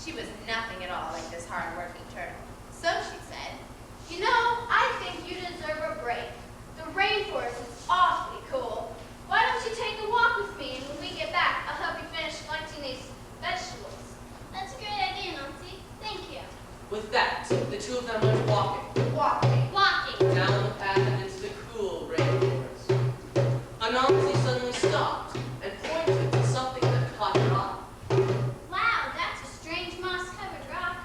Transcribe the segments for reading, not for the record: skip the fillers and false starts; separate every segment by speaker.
Speaker 1: She was nothing at all like this hard-working turtle. So she said, "You know, I think you deserve a break. The rainforest is awfully cool. Why don't you take a walk with me, and when we get back, I'll help you finish collecting these vegetables."
Speaker 2: That's a great idea, Nancy. Thank you.
Speaker 3: With that, the two of them went walking.
Speaker 2: Walking.
Speaker 3: Down the path and into the cool rainforest. Anansi suddenly stopped and pointed to something that caught her eye.
Speaker 2: Wow, that's a strange moss-covered rock.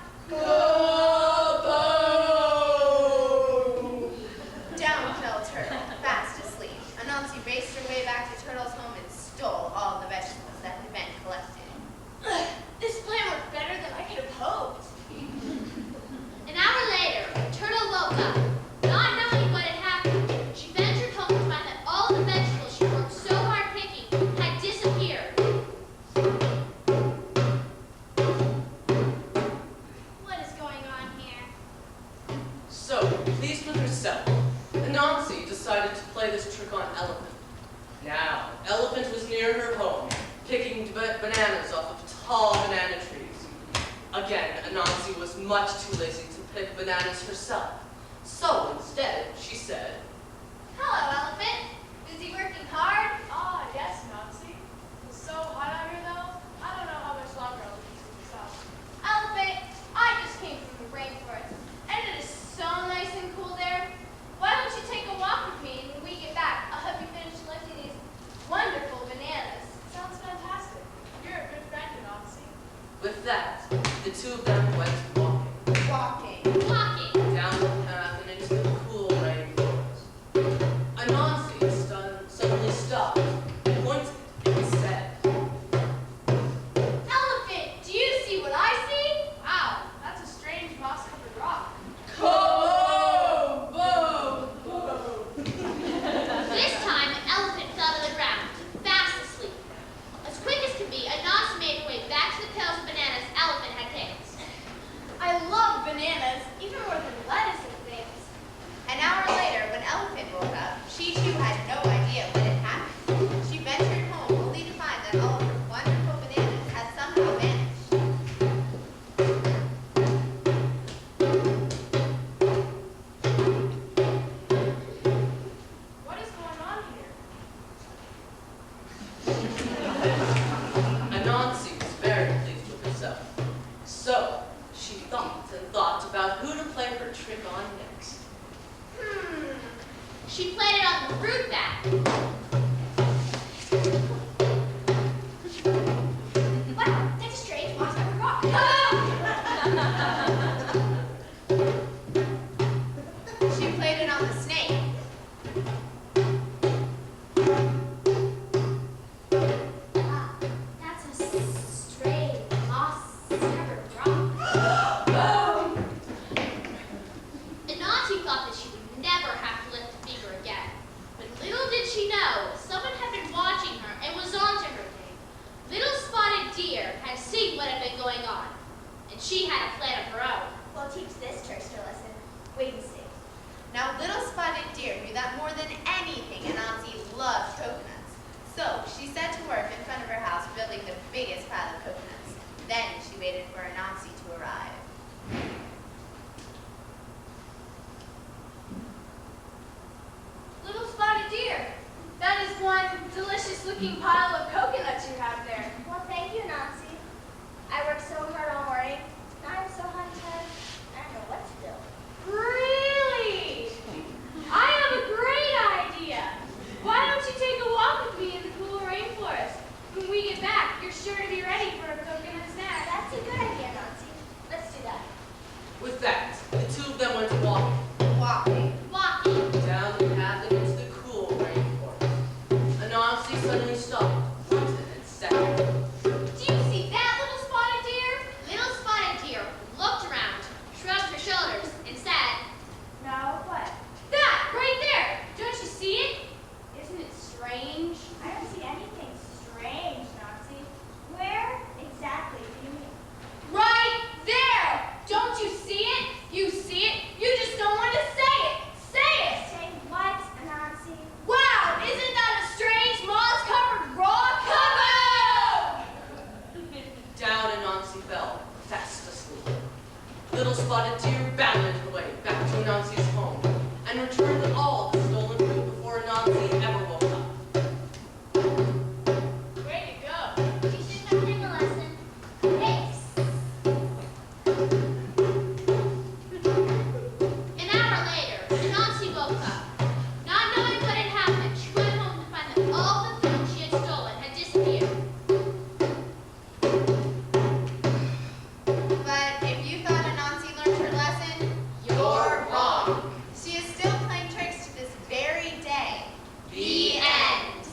Speaker 1: Down fell Turtle, fast asleep. Anansi raced her way back to Turtle's home and stole all the vegetables that had been collected.
Speaker 2: Ugh, this plan worked better than I could have hoped. An hour later, Turtle woke up. Not knowing what had happened, she ventured home to find that all the vegetables she worked so hard picking had disappeared. What is going on here?
Speaker 3: So, pleased with herself, Anansi decided to play this trick on Elephant. Now, Elephant was near her home, picking bananas off of tall banana trees. Again, Anansi was much too lazy to pick bananas herself. So instead, she said,
Speaker 1: "Hello, Elephant. Busy working hard?"
Speaker 4: Ah, yes, Nancy. It's so hot out here, though. I don't know how much longer I'll be keeping this up.
Speaker 1: Elephant, I just came from the rainforest, and it is so nice and cool there. Why don't you take a walk with me, and when we get back, I'll help you finish collecting these wonderful bananas.
Speaker 4: Sounds fantastic. You're a good friend, Nancy.
Speaker 3: with that, the two of them went walking.
Speaker 2: Walking.
Speaker 3: Down the path and into the cool rainforest. Anansi suddenly stopped, pointed, and said,
Speaker 1: Elephant, do you see what I see?
Speaker 4: Wow, that's a strange moss-covered rock.
Speaker 2: This time, an elephant fell to the ground, fast asleep. As quick as could be, Anansi made her way back to the pails of bananas Elephant had picked.
Speaker 1: I love bananas, even more than lettuce and things. An hour later, when Elephant woke up, she too had no idea what had happened. She ventured home only to find that all of her wonderful bananas had somehow vanished.
Speaker 4: What is going on here?
Speaker 3: Anansi was very pleased with herself. So, she thought and thought about who to play her trick on next.
Speaker 2: She played it on the fruit bat.
Speaker 1: Wow, that's a strange moss-covered rock. She played it on the snake.
Speaker 2: Wow, that's a strange moss-covered rock. Anansi thought that she would never have to lift a finger again. But little did she know, someone had been watching her and was onto her thing. Little Spotted Deer had seen what had been going on, and she had a plan of her own.
Speaker 1: We'll teach this trickster a lesson. Wait and see. Now, Little Spotted Deer knew that more than anything, Anansi loved coconuts. So she set to work in front of her house, building the biggest pile of coconuts. Then she waited for Anansi to arrive.
Speaker 4: Little Spotted Deer, that is one delicious-looking pile of coconuts you have there.
Speaker 5: Well, thank you, Nancy. I worked so hard all morning. Now I'm so hunted. I don't know what to do.
Speaker 4: Really? I have a great idea. Why don't you take a walk with me in the cool rainforest? When we get back, you're sure to be ready for a coconut snack.
Speaker 5: That's a good idea, Nancy. Let's do that.
Speaker 3: With that, the two of them went walking.
Speaker 2: Walking.
Speaker 3: Down the path and into the cool rainforest. Anansi suddenly stopped, pointed, and said,
Speaker 2: Do you see that, Little Spotted Deer? Little Spotted Deer looked around, shrugged her shoulders, and said,
Speaker 5: No, what?
Speaker 4: That, right there. Don't you see it? Isn't it strange?
Speaker 5: I don't see anything strange, Nancy. Where exactly do you mean?
Speaker 4: Right there. Don't you see it? You see it. You just don't want to say it. Say it.
Speaker 5: Say what, Nancy?
Speaker 4: Wow, isn't that a strange moss-covered rock? Come on!
Speaker 3: down Anansi fell, fast little spotted deer bounded her way back to Anansi's home and returned all the stolen fruit before Anansi ever woke up.
Speaker 4: Way to go.
Speaker 5: You should have taken a lesson. Thanks.
Speaker 2: An hour later, Nancy woke up. Not knowing what had happened, she went home to find that all the food she had stolen had disappeared.
Speaker 1: But if you thought Anansi learned her lesson,
Speaker 3: You're wrong.
Speaker 1: she is still playing tricks to this very day.
Speaker 3: The
Speaker 1: end.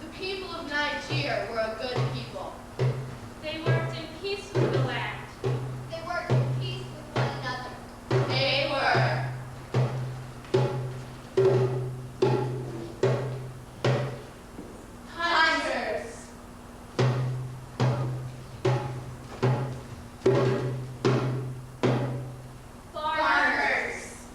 Speaker 2: The people of Nigeria were a good people.
Speaker 4: They worked in peace with the land.
Speaker 1: They worked in peace with one another.
Speaker 2: They were. Hunters.
Speaker 1: Farmers.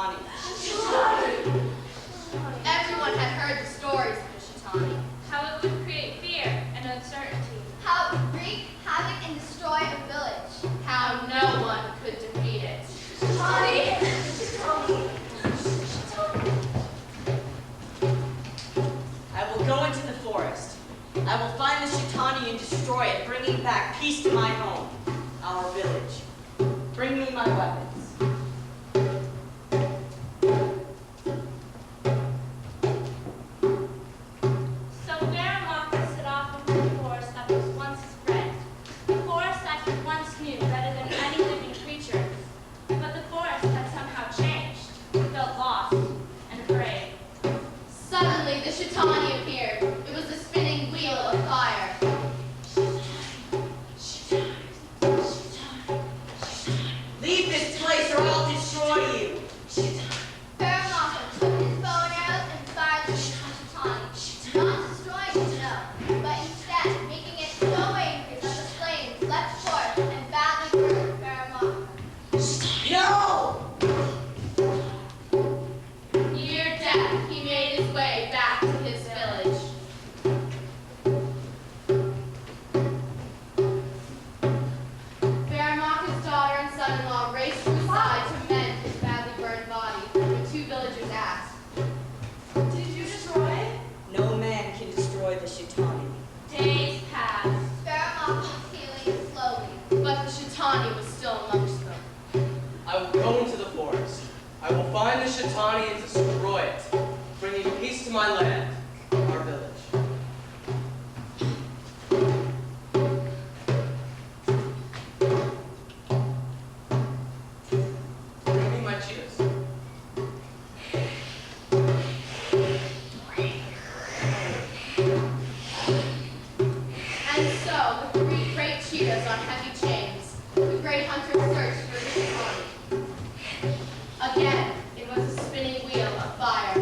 Speaker 6: Shitani.
Speaker 1: Everyone had heard the stories of the Shitani.
Speaker 4: How it would create fear and uncertainty.
Speaker 5: How it would wreak havoc and destroy a village.
Speaker 1: How no one could defeat it.
Speaker 6: I will go into the forest. I will find the Shitani and destroy it, bringing back peace to my home, our village. Bring me my weapons.
Speaker 4: So Perry-Mansfield set off into the forest that was once his friend. The forest that he once knew better than any living creature. But the forest had somehow changed. He felt lost and afraid.
Speaker 1: Suddenly, the Shitani appeared. It was the spinning wheel of fire.
Speaker 6: Leave this place or I'll destroy you.
Speaker 5: Perry-Mansfield took his bow and arrows and fired them at the Shitani. Not destroying it, no, but instead making it so angry that the flames leapt forth and badly burned Perry-Mansfield.
Speaker 6: No!
Speaker 1: Near death, he made his way back to his village. Perry-Mansfield's daughter and son-in-law raced to his side to mend his badly burned body. The two villagers asked,
Speaker 4: Did you destroy it?
Speaker 6: No man can destroy the Shitani.
Speaker 4: Days passed.
Speaker 5: Perry-Mansfield was healing slowly.
Speaker 1: but the Shitani was still amongst them.
Speaker 3: I will go into the forest. I will find the Shitani and destroy it, bringing peace to my land, our village. Bring me my cheers.
Speaker 1: And so, with three great cheetahs on heavy chains, the great hunter searched for the Shitani. Again, it was a spinning wheel of fire.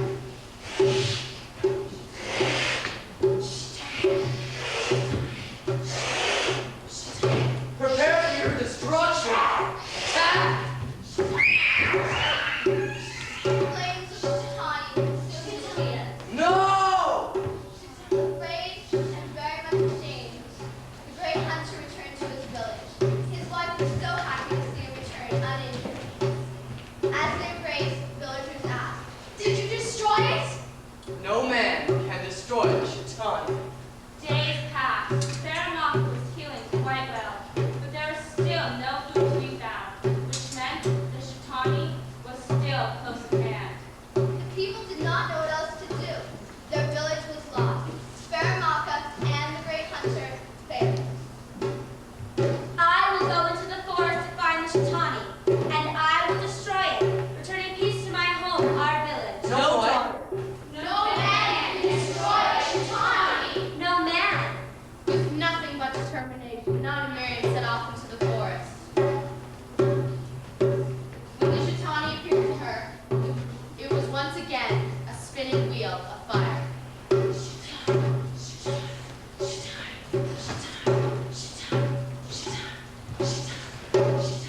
Speaker 3: Prepare for your destruction! Attack!
Speaker 5: Flames of the Shitani consumed his cheetahs.
Speaker 3: No!
Speaker 5: Enraged and very much ashamed, the great hunter returned to his village. His wife was so happy to see him return uninjured. As they embraced, villagers asked, "Did you destroy it?"
Speaker 3: No man can destroy the Shitani.
Speaker 4: Days passed. Perry-Mansfield was healing quite well, but there was still no food to be found, which meant the Shitani was still close at hand.
Speaker 5: The people did not know what else to do. Their village was lost. Perry-Mansfield and the great hunter failed.
Speaker 7: I will go into the forest to find the Shitani, and I will destroy it, returning peace to my home, our village.
Speaker 3: No,
Speaker 6: daughter.
Speaker 1: No man can destroy the Shitani!
Speaker 7: No man.
Speaker 1: With nothing but determination, Nana Marian set off into the forest. When the Shitani appeared to her, it was once again a spinning wheel of fire.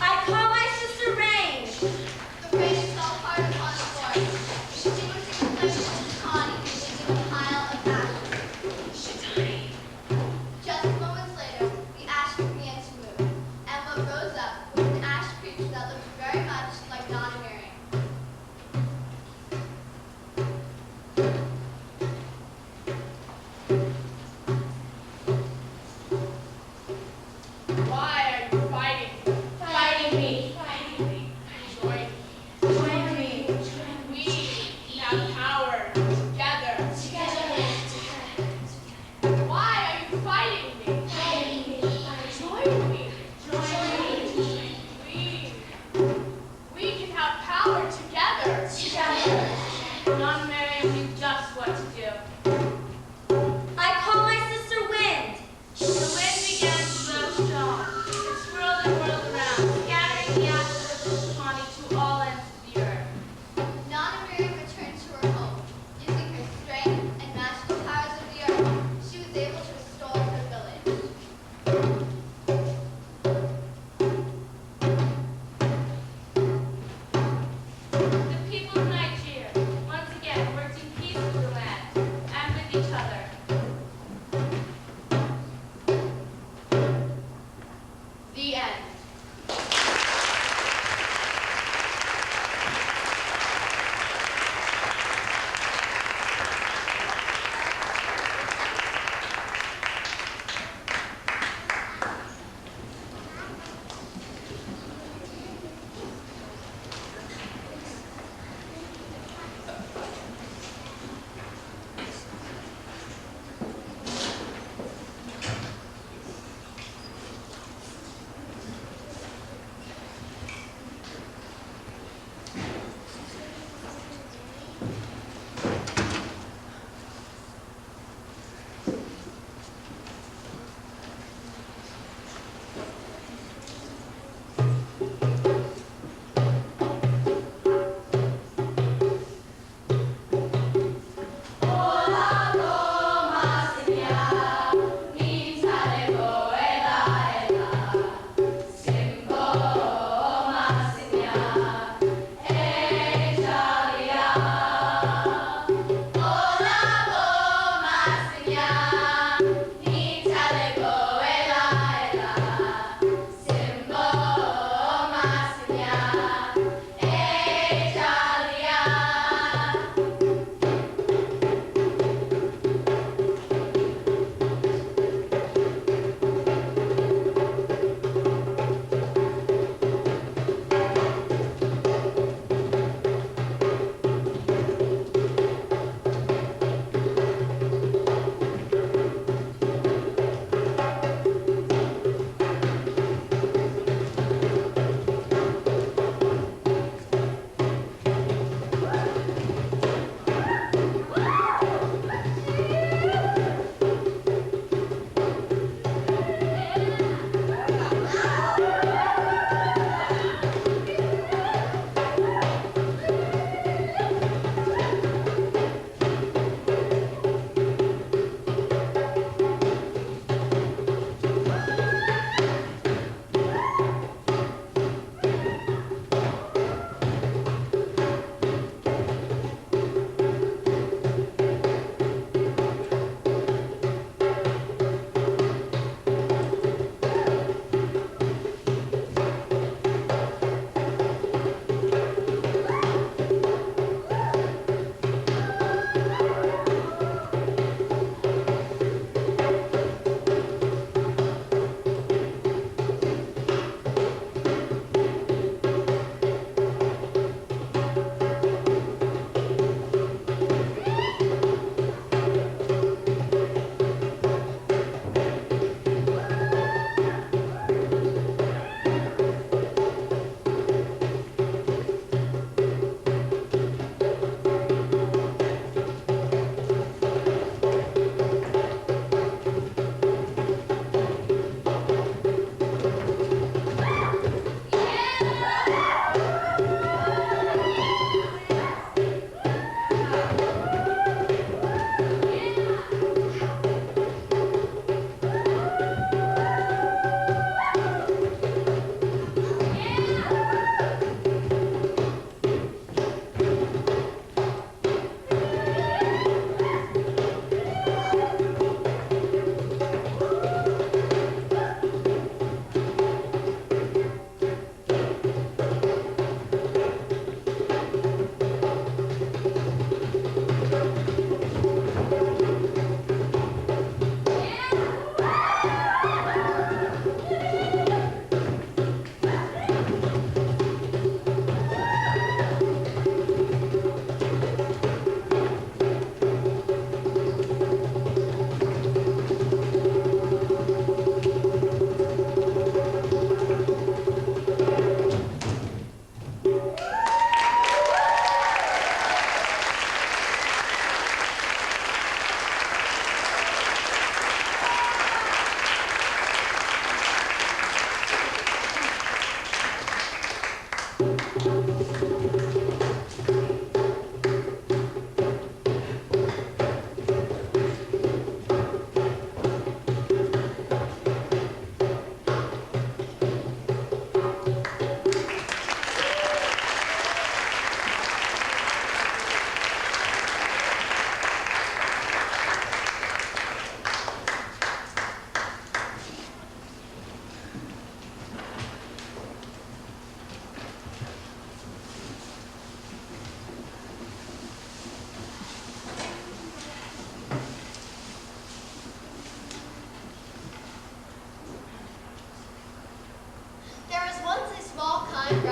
Speaker 7: I call my sister Rain.
Speaker 5: The rain fell hard upon the forest. She was explaining to Shitani in a pile of ashes. Just moments later, the ash began to move, and what rose up was an ash creature that looked very much like Donna Marian.
Speaker 1: Why are you fighting?
Speaker 4: Fighting me.
Speaker 1: Join me. We have power together. Why are you fighting me? Join me. We can have power.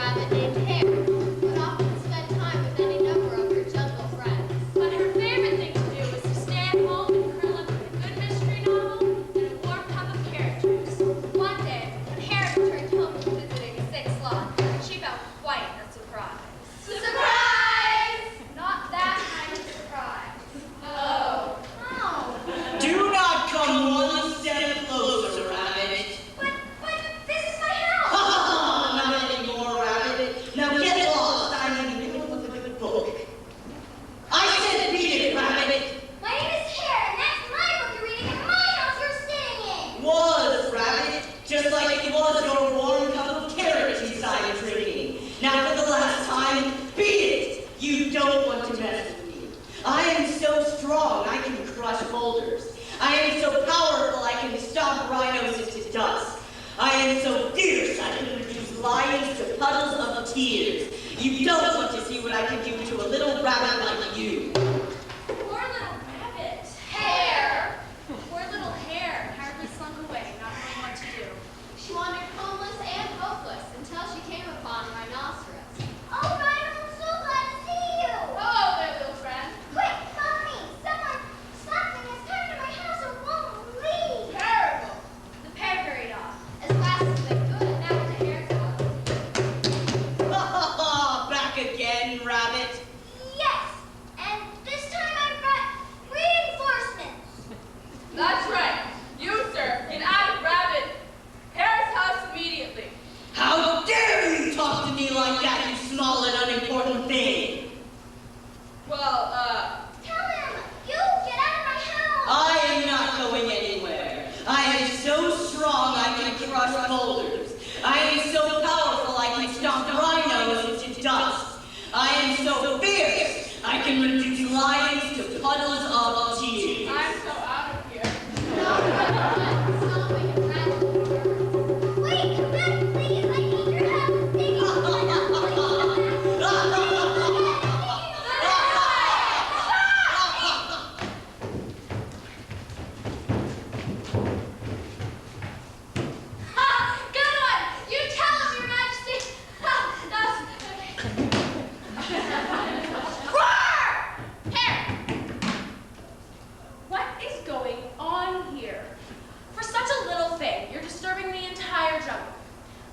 Speaker 5: rabbit named Hare, but often spent time with any number of her jungle friends.
Speaker 4: But her favorite thing to do was to stay at home and curl up with a good mystery novel and a warm cup of carrot juice.
Speaker 5: One day, when Hare returned home from visiting a sick sloth, she felt quite a surprise.
Speaker 4: Surprise! Not that kind of surprise.
Speaker 5: Oh.
Speaker 6: Do not come one step closer, Rabbit.
Speaker 7: But this is my house.
Speaker 6: Not anymore, Rabbit. Now get lost. I'm in the middle of a good book. I said beat it, Rabbit.
Speaker 7: My name is Hare, and that's my book you're reading in my house you're sitting in.
Speaker 6: Was, Rabbit. Just like it was your warm cup of carrots you started drinking. Now for the last time, beat it. You don't want to mess with me. I am so strong I can crush boulders. I am so powerful I can stomp rhinos into dust. I am so fierce I can reduce lions to puddles of tears. You don't want to see what I can do to a little rabbit like you.
Speaker 4: Poor little rabbit.
Speaker 5: Hare!
Speaker 4: Poor little Hare hardly slunk away, not knowing what to do.
Speaker 5: She wandered homeless and hopeless until she came upon a rhinoceros.
Speaker 7: Oh, Rhino, I'm so glad to see you.
Speaker 4: Hello there, little friend.
Speaker 7: Quick, follow me. Something has come to my house and won't leave.
Speaker 4: Terrible. The pair hurried off.
Speaker 5: As fast as they could, and back to Hare's house.
Speaker 6: Back again, Rabbit.
Speaker 7: Yes, and this time I've got reinforcements.
Speaker 8: That's right. You, sir, get out of Rabbit Hare's house immediately.
Speaker 6: How dare you talk to me like that, you small and unimportant thing?
Speaker 8: Well,
Speaker 7: Tell him, you get out of my house.
Speaker 6: I am not going anywhere. I am so strong I can crush boulders. I am so powerful I can stomp rhinos into dust. I am so fierce I can reduce lions to puddles of tears.
Speaker 8: I'm so out of here.
Speaker 5: Stomping and rattling the birds.
Speaker 7: Wait, come back, please. I need your help. Please.
Speaker 4: Ha! Good one! You tell him, Your Majesty! Ha! That's Roar! Hare! What is going on here? For such a little thing, you're disturbing the entire jungle.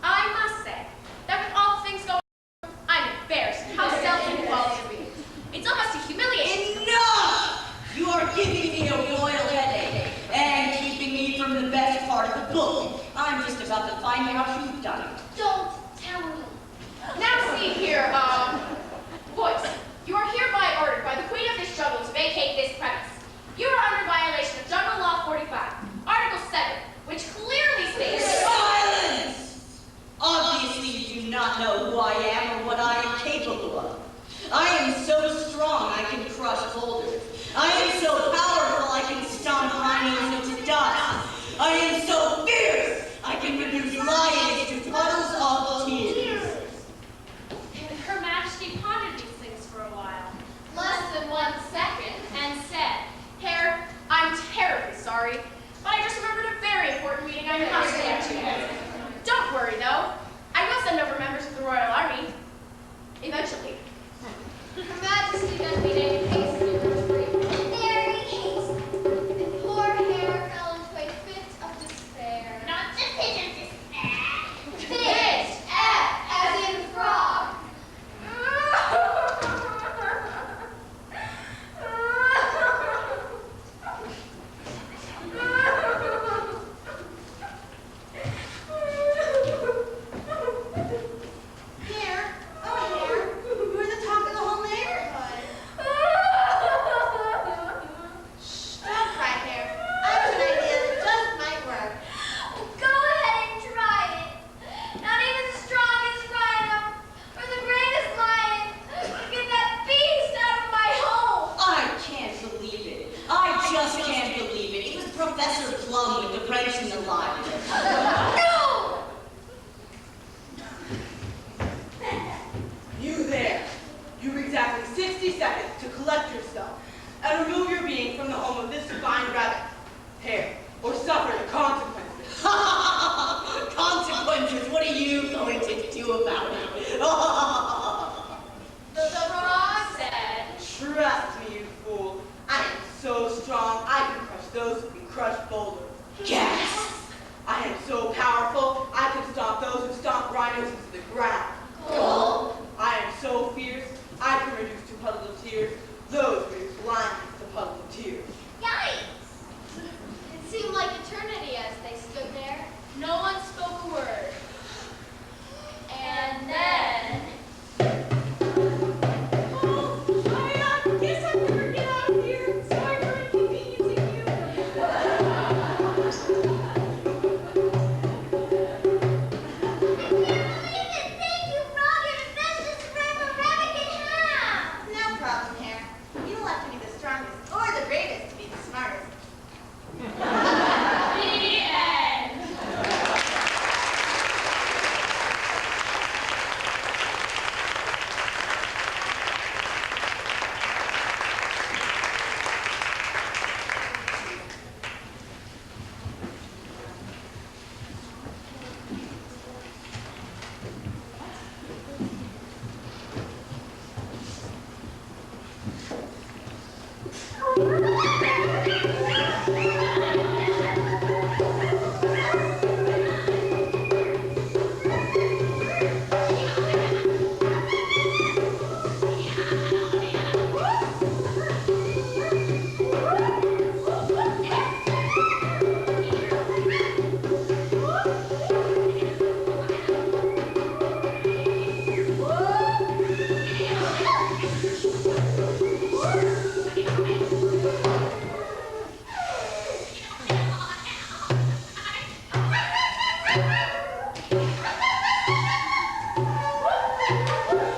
Speaker 4: I must say that with all things going on, I'm embarrassed how self-involved you're being. It's almost a humiliation.
Speaker 6: Enough! You are giving me a royal headache and keeping me from the best part of the book. I'm just about to find out who's done it.
Speaker 7: Don't tell me.
Speaker 4: Now see here, boys, you are hereby ordered by the Queen of this jungle to vacate this premise. You are under violation of Jungle Law 45, Article 7, which clearly states
Speaker 6: Silence! Obviously, you do not know who I am or what I am capable of. I am so strong I can crush boulders. I am so powerful I can stomp rhinos into dust. I am so fierce I can reduce lions to puddles of tears.
Speaker 4: Her Majesty pondered these things for a while
Speaker 1: Less than 1 second.
Speaker 4: and said, Hare, I'm terribly sorry, but I just remembered a very important meeting I must get to. Don't worry, though. I will send over members of the Royal Army. Eventually.
Speaker 5: Her Majesty then began hastily retreat.
Speaker 7: Very hasty.
Speaker 5: And poor Hare fell into a fit of despair.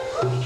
Speaker 5: Thank you.